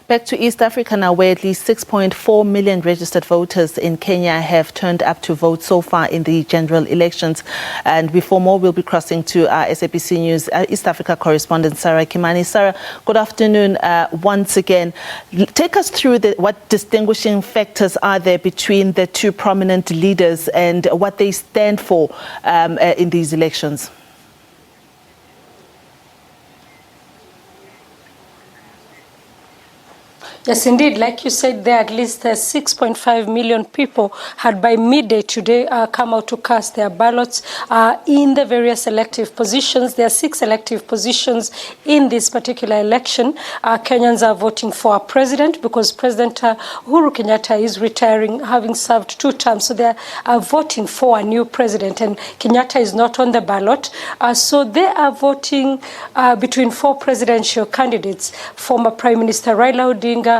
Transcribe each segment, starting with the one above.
Back to East Africa now, where at least 6.4 million registered voters in Kenya have turned up to vote so far in the general elections. And before more, we'll be crossing to our SABC News East Africa correspondent, Sarah Kimani. Sarah, good afternoon once again. Take us through what distinguishing factors are there between the two prominent leaders and what they stand for in these elections. Yes, indeed. Like you said, there at least 6.5 million people had by midday today come out to cast their ballots in the various elective positions. There are 6 elective positions in this particular election. Kenyans are voting for a president because President Uhuru Kenyatta is retiring, having served 2 terms. So they are voting for a new president, and Kenyatta is not on the ballot. So they are voting between 4 presidential candidates: former Prime Minister Raila Odinga,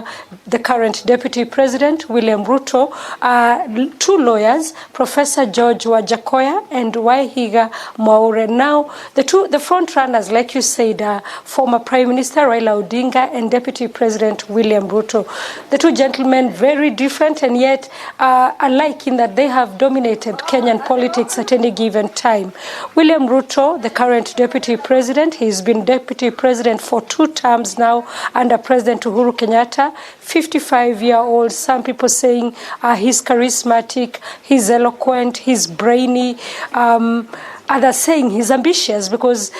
the current Deputy President William Ruto, 2 lawyers, Professor George Wajakoya and Waihiga Mwaure. Now, the front runners, like you said, former Prime Minister Raila Odinga and Deputy President William Ruto. The 2 gentlemen, very different and yet alike in that they have dominated Kenyan politics at any given time. William Ruto, the current Deputy President, he's been Deputy President for 2 terms now under President Uhuru Kenyatta. 55-year-old, some people saying he's charismatic, he's eloquent, he's brainy. Others saying he's ambitious because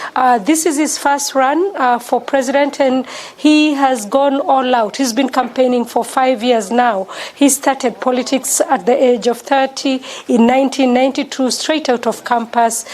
this is his first run for president and he has gone all out. He's been campaigning for 5 years now. He started politics at the age of 30 in 1992, straight out of campus,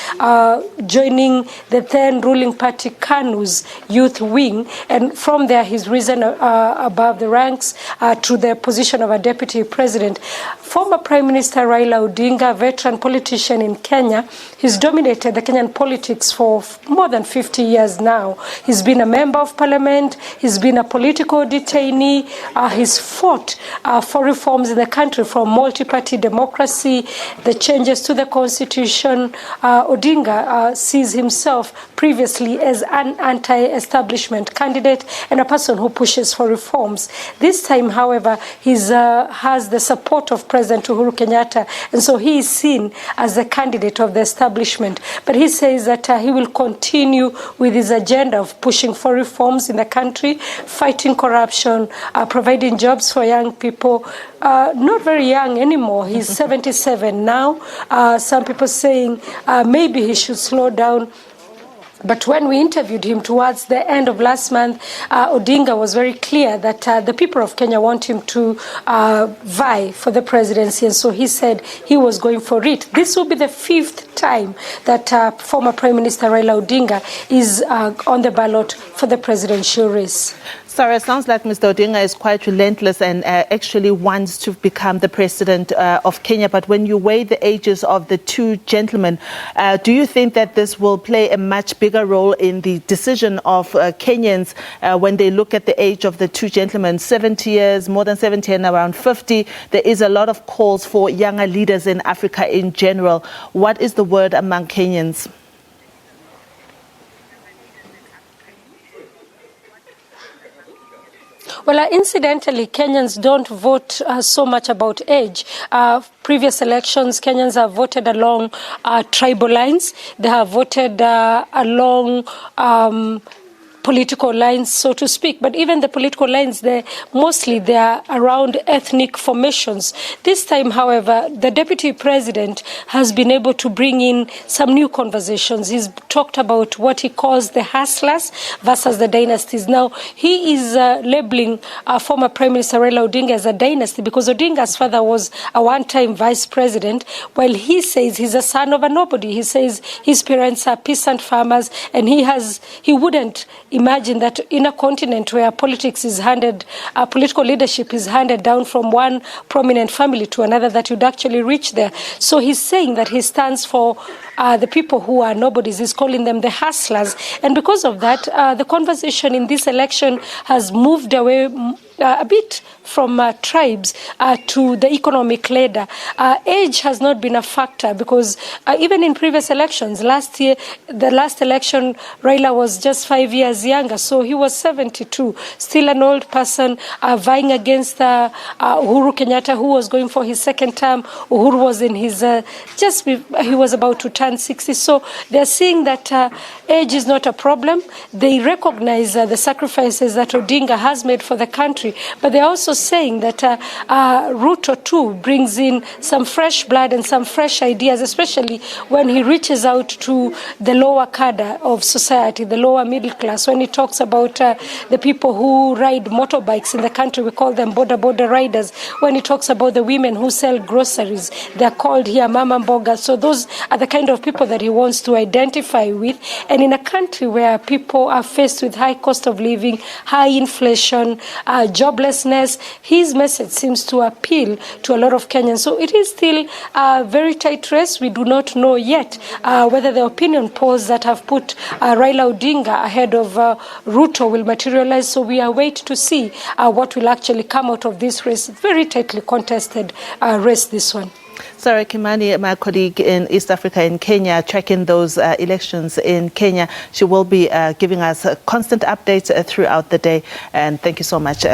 joining the then ruling party KANU's youth wing. And from there, he's risen above the ranks to the position of a deputy president. Former Prime Minister Raila Odinga, veteran politician in Kenya, he's dominated the Kenyan politics for more than 50 years now. He's been a member of parliament, he's been a political detainee, he's fought for reforms in the country, from multi-party democracy, the changes to the constitution. Odinga sees himself previously as an anti-establishment candidate and a person who pushes for reforms. This time, however, he has the support of President Uhuru Kenyatta, and so he is seen as the candidate of the establishment. But he says that he will continue with his agenda of pushing for reforms in the country, fighting corruption, providing jobs for young people. Not very young anymore. He's 77 now. Some people saying maybe he should slow down. But when we interviewed him towards the end of last month, Odinga was very clear that the people of Kenya want him to vie for the presidency. And so he said he was going for it. This will be the 5th time that former Prime Minister Raila Odinga is on the ballot for the presidential race. Sarah, it sounds like Mr. Odinga is quite relentless and actually wants to become the president of Kenya. But when you weigh the ages of the 2 gentlemen, do you think that this will play a much bigger role in the decision of Kenyans when they look at the age of the 2 gentlemen? 70 years, more than 70 and around 50. There is a lot of calls for younger leaders in Africa in general. What is the word among Kenyans? Well, incidentally, Kenyans don't vote so much about age. Previous elections, Kenyans have voted along tribal lines. They have voted along political lines, so to speak. But even the political lines, they are around ethnic formations. This time, however, the deputy president has been able to bring in some new conversations. He's talked about what he calls the hustlers versus the dynasties. Now, he is labeling former Prime Minister Raila Odinga as a dynasty because Odinga's father was a one-time vice president, while he says he's a son of a nobody. He says his parents are peasant farmers, and he wouldn't imagine that in a continent where politics is political leadership is handed down from one prominent family to another, that you'd actually reach there. So he's saying that he stands for the people who are nobodies. He's calling them the hustlers. And because of that, the conversation in this election has moved away a bit from tribes to the economic ladder. Age has not been a factor because even in previous elections, last year, the last election, Raila was just 5 years younger, so he was 72, still an old person vying against Uhuru Kenyatta, who was going for his second term. Uhuru was in his, he was about to turn 60, so they're seeing that age is not a problem. They recognize the sacrifices that Odinga has made for the country, but they're also saying that Ruto too brings in some fresh blood and some fresh ideas, especially when he reaches out to the lower cadre of society, the lower middle class. When he talks about the people who ride motorbikes in the country, we call them border riders. When he talks about the women who sell groceries, they're called here mama mboga. So those are the kind of people that he wants to identify with. And in a country where people are faced with high cost of living, high inflation, joblessness, his message seems to appeal to a lot of Kenyans. So it is still a very tight race. We do not know yet whether the opinion polls that have put Raila Odinga ahead of Ruto will materialize. So we await to see what will actually come out of this race. Very tightly contested race, this one. Sarah Kimani, my colleague in East Africa in Kenya, tracking those elections in Kenya. She will be giving us constant updates throughout the day. And thank you so much.